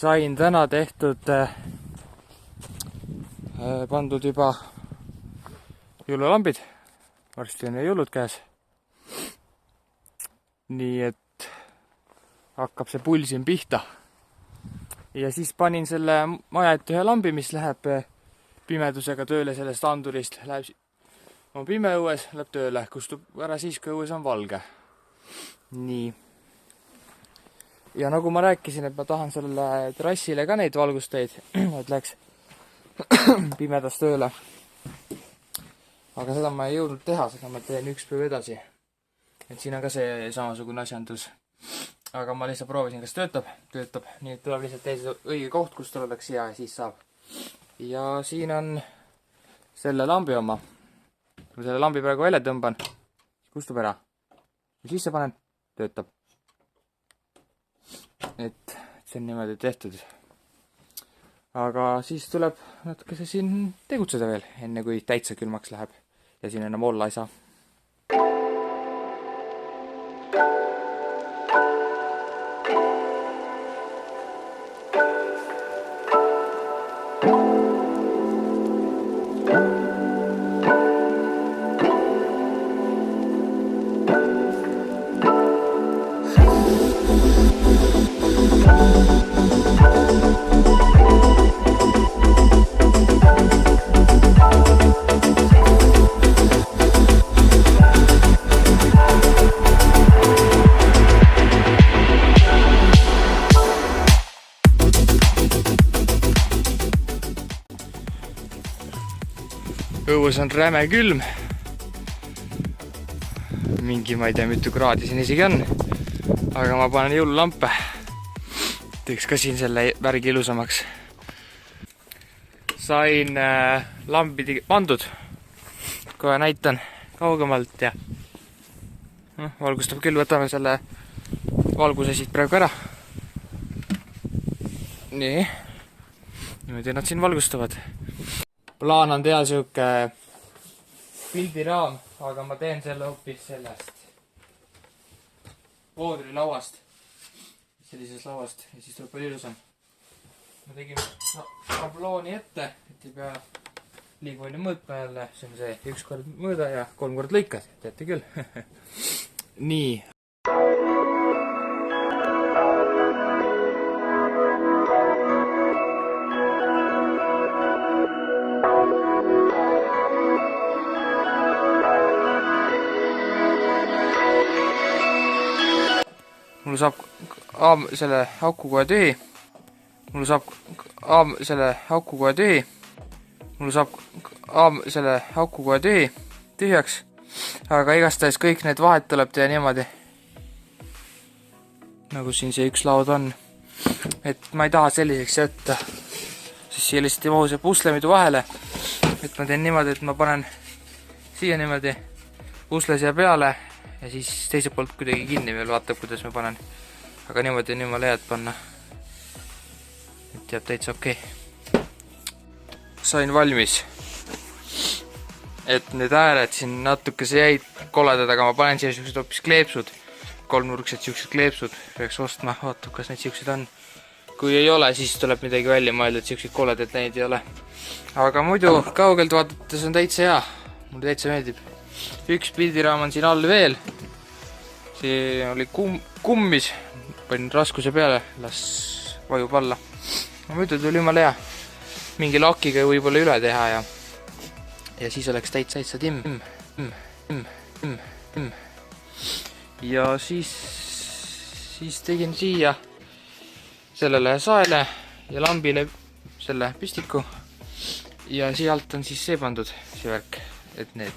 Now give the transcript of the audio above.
sain täna tehtud pandud juba jõululambid. Varsti on jõulud käes. Nii et hakkab see pull siin pihta. Ja siis panin selle maja ette ühe lambi, mis läheb pimedusega tööle sellest andurist. Läheb on pime õues, läheb tööle, kustub ära siis, kui õues on valge. Nii. Ja nagu ma rääkisin, et ma tahan sellele terrassile ka neid valgusteid, et läks pimedas tööle. Aga seda ma ei jõudnud teha, seda ma teen üks päev edasi. Et siin on ka see samasugune asjandus. Aga ma lihtsalt proovisin, kas töötab. Nii et tuleb lihtsalt teise õige koht, kus tal oleks hea ja siis saab. Ja siin on selle lambi oma. Kui selle lambi praegu välja tõmban, kustub ära. Ja sisse panen, töötab. Et see on niimoodi tehtud. Aga siis tuleb natuke see siin tegutseda veel, enne kui täitsa külmaks läheb. Ja siin enam olla ei saa. Õues on räme külm. Mingi, ma ei tea, mitu kraadi siin isegi on. Aga ma panen jõululampe. Teeks ka siin selle värgi ilusamaks. Sain lambidi pandud. Kohe näitan kaugemalt ja valgustab küll, võtame selle valguse siit praegu ära. Nii. Niimoodi nad siin valgustavad. Plaan on teha siuke pildiraam, aga ma teen selle hoopis sellest voodrilauast. Sellisest lauast ja siis tuleb palju ilusam. Ma tegin šablooni ette, et ei pea liiga palju mõõtma jälle. See on see 1 kord mõõda ja 3 kord lõikad. Teate küll. Nii. Mul saab selle auku kohe tühi. Mul saab selle auku kohe tühi. Tühjaks. Aga igastahes kõik need vahed tuleb teha niimoodi. Nagu siin see üks laud on. Et ma ei taha selliseks jätta. Siis siia lihtsalt ei mahu see puslemidu vahele. Et ma teen niimoodi, et ma panen siia niimoodi pusle siia peale. Ja siis teiselt poolt kuidagi kinni veel vaatab, kuidas ma panen. Aga niimoodi on jumala head panna. Et jääb täitsa okei. Sain valmis. Et need ääred siin natukese jäid koledad, aga ma panen siia siuksed hoopis kleepsud. Kolmnurksed siuksed kleepsud. Peaks ostma, vaatab, kas need siuksed on. Kui ei ole, siis tuleb midagi välja mõelda, et siuksed koledad neid ei ole. Aga muidu kaugelt vaadates on täitsa hea. Mulle täitsa meeldib. Üks pildiraam on siin all veel. See oli kummis. Panin raskuse peale, las vajub alla. Muidu tuli jumala hea. Mingi lakiga võib-olla üle teha ja siis oleks täitsa timm. Ja siis tegin siia sellele saele ja lambile selle pistiku. Ja siia alt on siis see pandud, see värk, et need